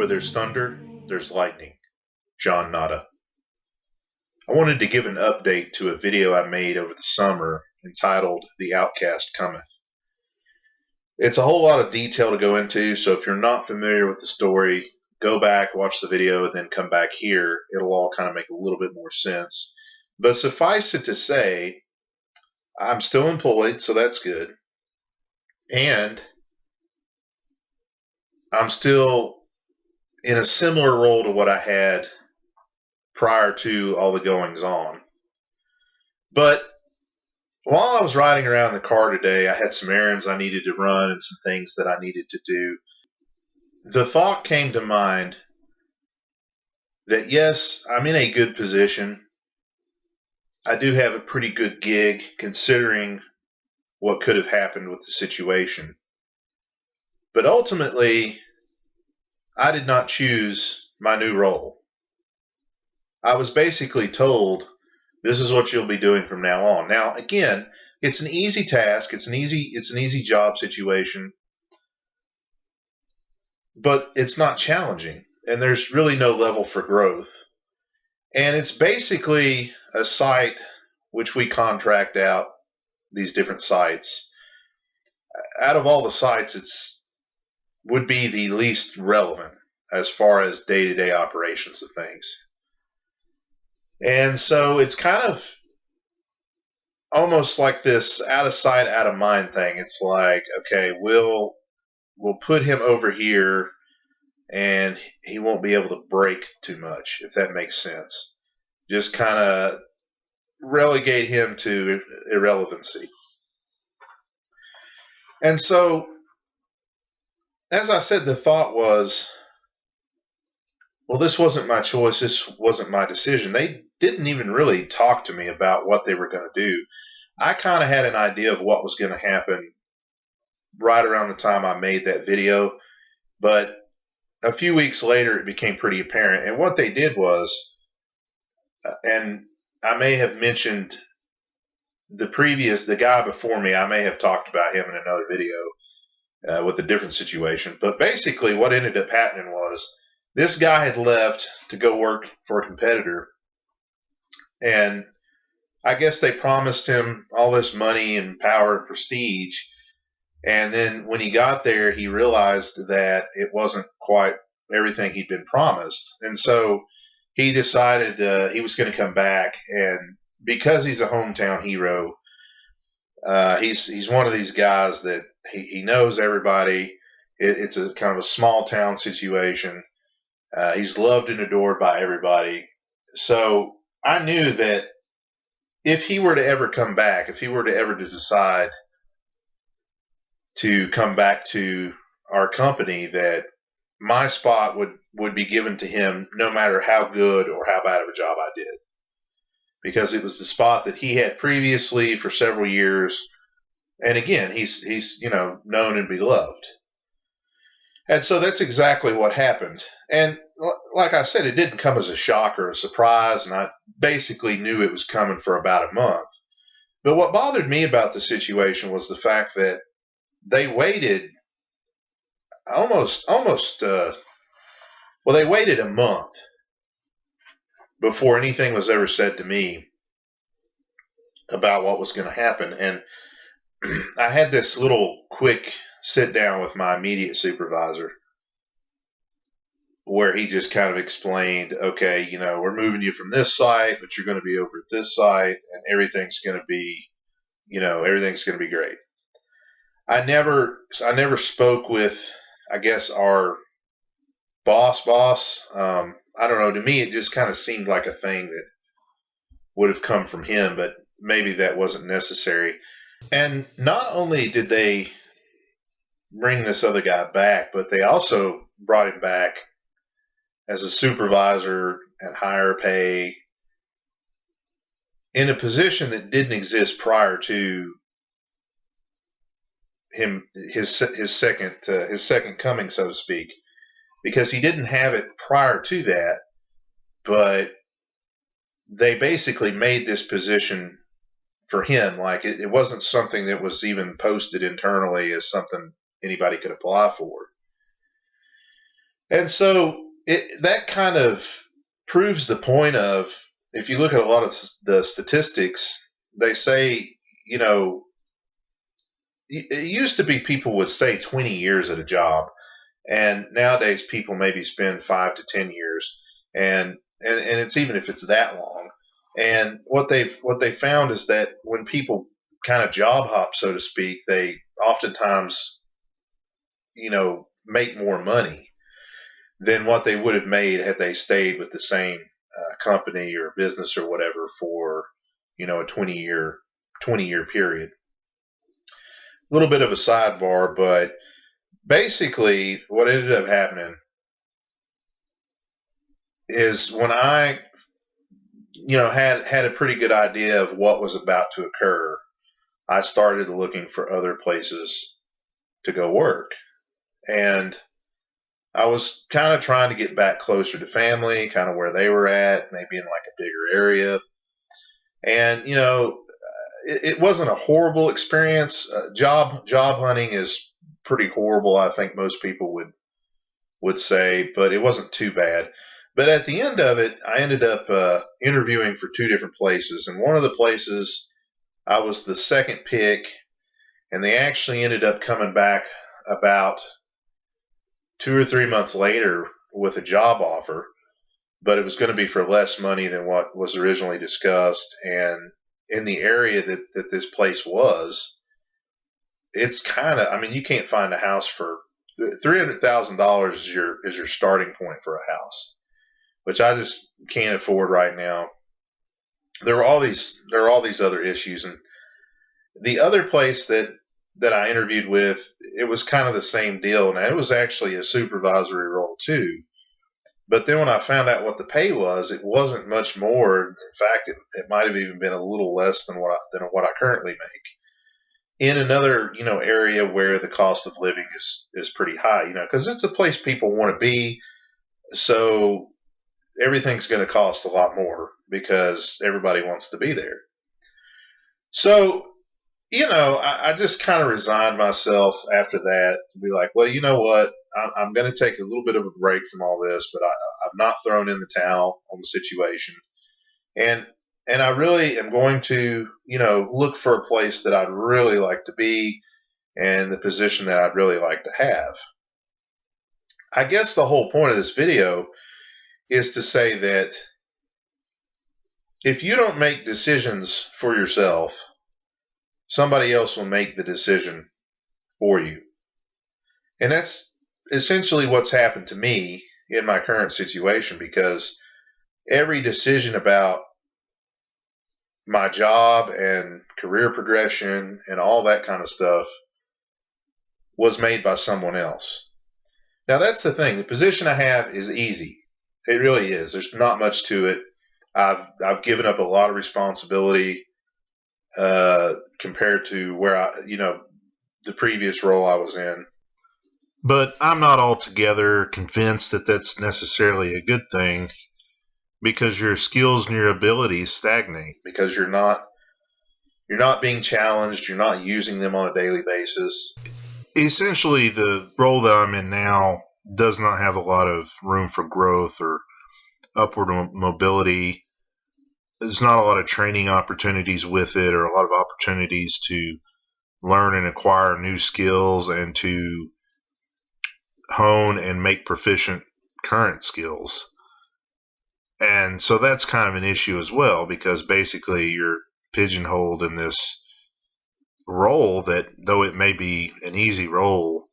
Where there's thunder, there's lightning. John Nada. I wanted to give an update to a video I made over the summer entitled The Outcast Cometh. It's a whole lot of detail to go into, so if you're not familiar with the story, go back, watch the video, and then come back here. It'll all kind of make a little bit more sense. But suffice it to say, I'm still employed, so that's good. And I'm still in a similar role to what I had prior to all the goings on. But while I was riding around the car today, I had some errands I needed to run and some things that I needed to do. The thought came to mind that yes, I'm in a good position. I do have a pretty good gig considering what could have happened with the situation. But ultimately, I did not choose my new role. I was basically told, this is what you'll be doing from now on. Now, again, it's an easy task. It's an easy job situation, but it's not challenging, and there's really no level for growth. And it's basically a site which we contract out, these different sites. Out of all the sites, it's would be the least relevant as far as day-to-day operations of things. And so it's kind of almost like this out of sight, out of mind thing. It's like, okay, we'll put him over here and he won't be able to break too much, if that makes sense. Just kind of relegate him to irrelevancy. And so, as I said, the thought was, well, this wasn't my choice. This wasn't my decision. They didn't even really talk to me about what they were going to do. I kind of had an idea of what was going to happen right around the time I made that video, but a few weeks later it became pretty apparent. And what they did was, and I may have mentioned the guy before me, I may have talked about him in another video with a different situation. But basically what ended up happening was this guy had left to go work for a competitor, and I guess they promised him all this money and power and prestige. And then when he got there, he realized that it wasn't quite everything he'd been promised. And so he decided he was going to come back. And because he's a hometown hero, he's one of these guys that he knows everybody. It's a kind of a small town situation. He's loved and adored by everybody. So I knew that if he were to ever come back, if he were to ever decide to come back to our company, that my spot would be given to him no matter how good or how bad of a job I did. Because it was the spot that he had previously for several years. And again, he's known and beloved. And so that's exactly what happened. And like I said, it didn't come as a shock or a surprise, and I basically knew it was coming for about a month. But what bothered me about the situation was the fact that they waited they waited a month before anything was ever said to me about what was going to happen. And I had this little quick sit down with my immediate supervisor where he just kind of explained, okay, we're moving you from this site, but you're going to be over at this site, and everything's going to be great. I never spoke with, I guess, our boss. I don't know. To me, it just kind of seemed like a thing that would have come from him, but maybe that wasn't necessary. And not only did they bring this other guy back, but they also brought him back as a supervisor at higher pay in a position that didn't exist prior to him, his second coming, so to speak, because he didn't have it prior to that, but they basically made this position for him. Like it wasn't something that was even posted internally as something anybody could apply for. And so that kind of proves the point of, if you look at a lot of the statistics, they say, you know, it used to be people would stay 20 years at a job, and nowadays people maybe spend 5 to 10 years, and it's even if it's that long. And what they found is that when people kind of job hop, so to speak, they oftentimes, make more money than what they would have made had they stayed with the same company or business or whatever for a 20-year period. A little bit of a sidebar, but basically what ended up happening is when I had a pretty good idea of what was about to occur, I started looking for other places to go work. And I was kind of trying to get back closer to family, kind of where they were at, maybe in like a bigger area. And it wasn't a horrible experience. Job hunting is pretty horrible, I think most people would say, but it wasn't too bad. But at the end of it, I ended up interviewing for two different places, and one of the places I was the second pick, and they actually ended up coming back about 2 or 3 months later with a job offer, but it was going to be for less money than what was originally discussed. And in the area that this place was, it's kind of, I mean, you can't find a house for $300,000 is your starting point for a house, which I just can't afford right now. There are all these other issues, and the other place that I interviewed with, it was kind of the same deal, and it was actually a supervisory role too. But then when I found out what the pay was, it wasn't much more. In fact, it might have even been a little less than what I currently make in another area where the cost of living is pretty high. Because it's a place people want to be, so everything's going to cost a lot more because everybody wants to be there. So I just kind of resigned myself after that to be like, well, you know what? I'm going to take a little bit of a break from all this, but I've not thrown in the towel on the situation. And and I really am going to, look for a place that I'd really like to be and the position that I'd really like to have. I guess the whole point of this video is to say that if you don't make decisions for yourself, somebody else will make the decision for you. And that's essentially what's happened to me in my current situation, because every decision about my job and career progression and all that kind of stuff was made by someone else. Now, that's the thing. The position I have is easy. It really is. There's not much to it. I've given up a lot of responsibility compared to where the previous role I was in. But I'm not altogether convinced that that's necessarily a good thing, because your skills and your abilities stagnate because you're not being challenged, you're not using them on a daily basis. Essentially, the role that I'm in now does not have a lot of room for growth or upward mobility. There's not a lot of training opportunities with it, or a lot of opportunities to learn and acquire new skills and to hone and make proficient current skills. And so that's kind of an issue as well, because basically you're pigeonholed in this role that, though it may be an easy role,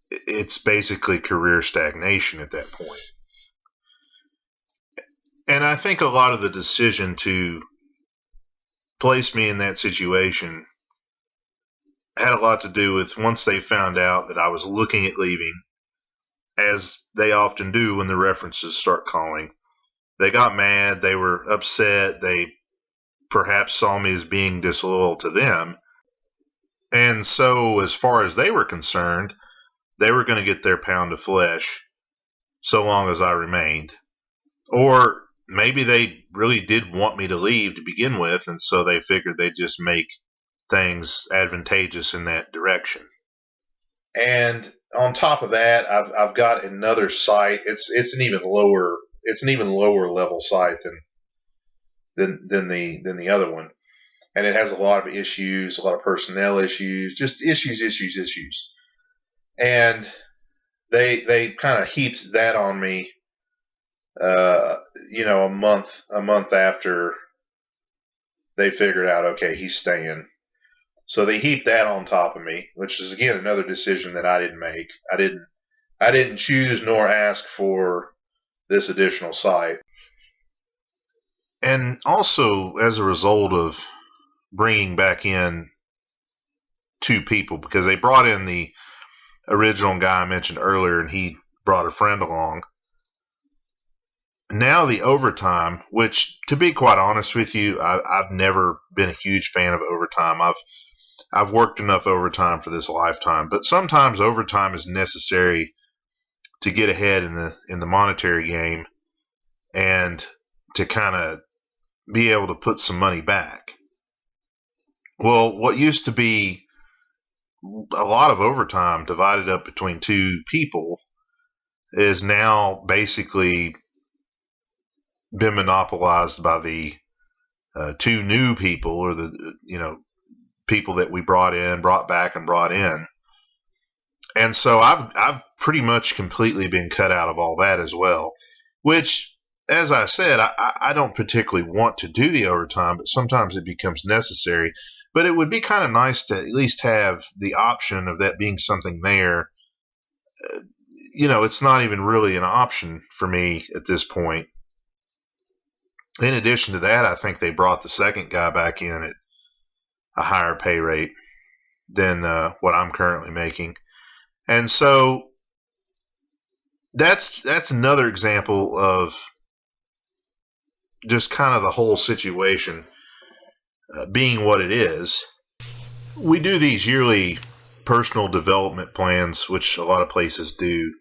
it's basically career stagnation at that point. And I think a lot of the decision to place me in that situation had a lot to do with, once they found out that I was looking at leaving, as they often do when the references start calling, they got mad, they were upset, they perhaps saw me as being disloyal to them. And so, as far as they were concerned, they were going to get their pound of flesh so long as I remained. Or maybe they really did want me to leave to begin with, and so they figured they'd just make things advantageous in that direction. And on top of that, I've got another site. It's an even lower level site than the other one, and it has a lot of issues, a lot of personnel issues, just issues. And they kind of heaped that on me, uh, a month after they figured out, okay, he's staying. So they heaped that on top of me, which is again another decision that I didn't make. I didn't choose nor ask for this additional site. And also, as a result of bringing back in two people, because they brought in the original guy I mentioned earlier, and he brought a friend along. Now the overtime, which to be quite honest with you, I've never been a huge fan of overtime. I've worked enough overtime for this lifetime, but sometimes overtime is necessary to get ahead in the monetary game and to kind of be able to put some money back. Well, what used to be a lot of overtime divided up between two people is now basically been monopolized by the two new people, or the people that we brought back and brought in. And so I've pretty much completely been cut out of all that as well, which, as I said, I don't particularly want to do the overtime, but sometimes it becomes necessary. But it would be kind of nice to at least have the option of that being something there. It's not even really an option for me at this point. In addition to that, I think they brought the second guy back in at a higher pay rate than what I'm currently making. And so that's another example of just kind of the whole situation being what it is. We do these yearly personal development plans, which a lot of places do.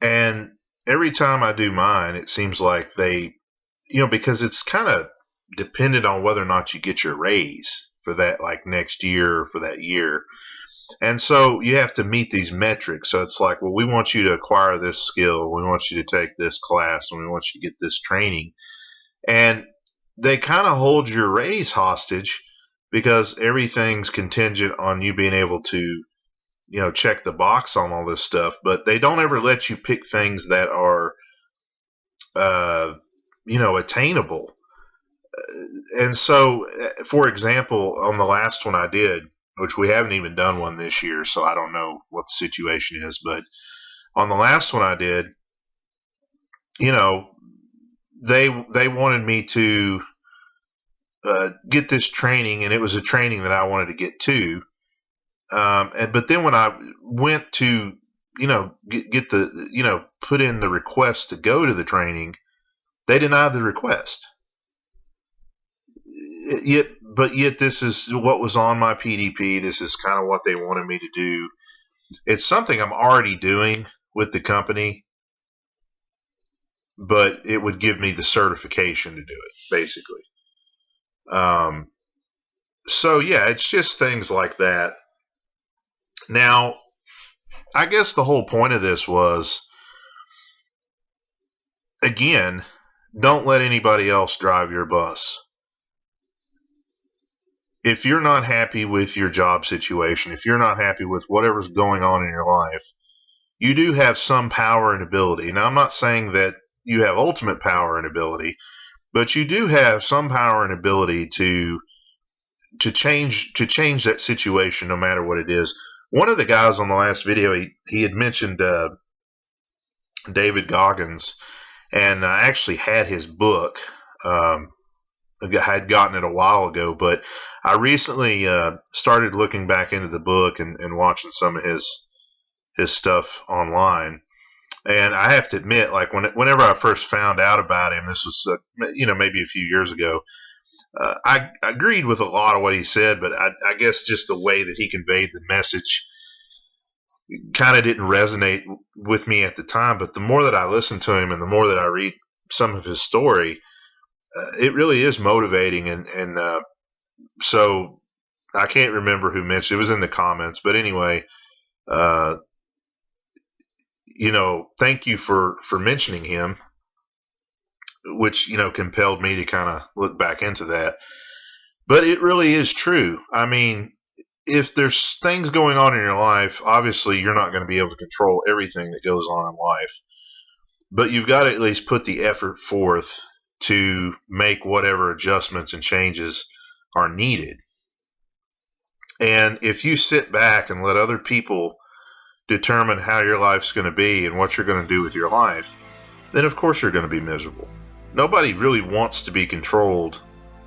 And every time I do mine, it seems like they, because it's kind of dependent on whether or not you get your raise for that, like next year or for that year. And so you have to meet these metrics. So it's like, well, we want you to acquire this skill. We want you to take this class, and we want you to get this training. And they kind of hold your raise hostage because everything's contingent on you being able to, check the box on all this stuff. But they don't ever let you pick things that are, attainable. And so, for example, on the last one I did, which we haven't even done one this year, so I don't know what the situation is. But on the last one I did, they wanted me to get this training, and it was a training that I wanted to get to. But then when I went to, get the, put in the request to go to the training, they denied the request. Yet this is what was on my PDP. This is kind of what they wanted me to do. It's something I'm already doing with the company, but it would give me the certification to do it, basically. So yeah, it's just things like that. Now, I guess the whole point of this was, again, don't let anybody else drive your bus. If you're not happy with your job situation, if you're not happy with whatever's going on in your life, you do have some power and ability. Now, I'm not saying that you have ultimate power and ability, but you do have some power and ability to change that situation, no matter what it is. One of the guys on the last video, he had mentioned David Goggins, and I actually had his book. I had gotten it a while ago, but I recently started looking back into the book and watching some of his stuff online. And I have to admit, like whenever I first found out about him, this was maybe a few years ago, I agreed with a lot of what he said, but I guess just the way that he conveyed the message kind of didn't resonate with me at the time. But the more that I listen to him and the more that I read some of his story, it really is motivating. And so I can't remember who mentioned it. It was in the comments. But anyway, thank you for mentioning him, which, compelled me to kind of look back into that. But it really is true. I mean, if there's things going on in your life, obviously you're not going to be able to control everything that goes on in life, but you've got to at least put the effort forth to make whatever adjustments and changes are needed. And if you sit back and let other people determine how your life's going to be and what you're going to do with your life, then of course you're going to be miserable. Nobody really wants to be controlled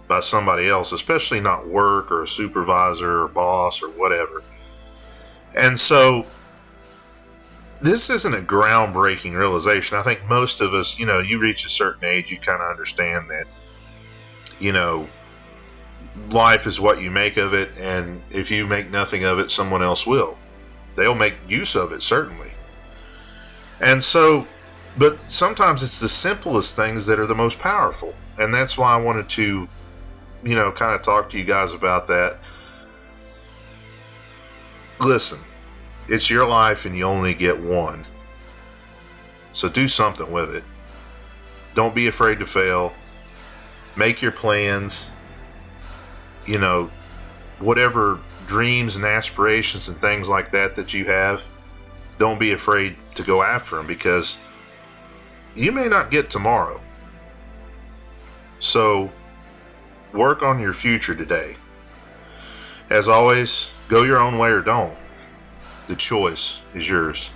by somebody else, especially not work or a supervisor or boss or whatever. And so this isn't a groundbreaking realization. I think most of us, you reach a certain age, you kind of understand that, life is what you make of it, and if you make nothing of it, someone else will. They'll make use of it, certainly. And so, but sometimes it's the simplest things that are the most powerful. And that's why I wanted to, kind of talk to you guys about that. Listen, it's your life and you only get one. So do something with it. Don't be afraid to fail. Make your plans. Whatever dreams and aspirations and things like that you have, don't be afraid to go after them, because you may not get tomorrow. So work on your future today. As always, go your own way or don't. The choice is yours.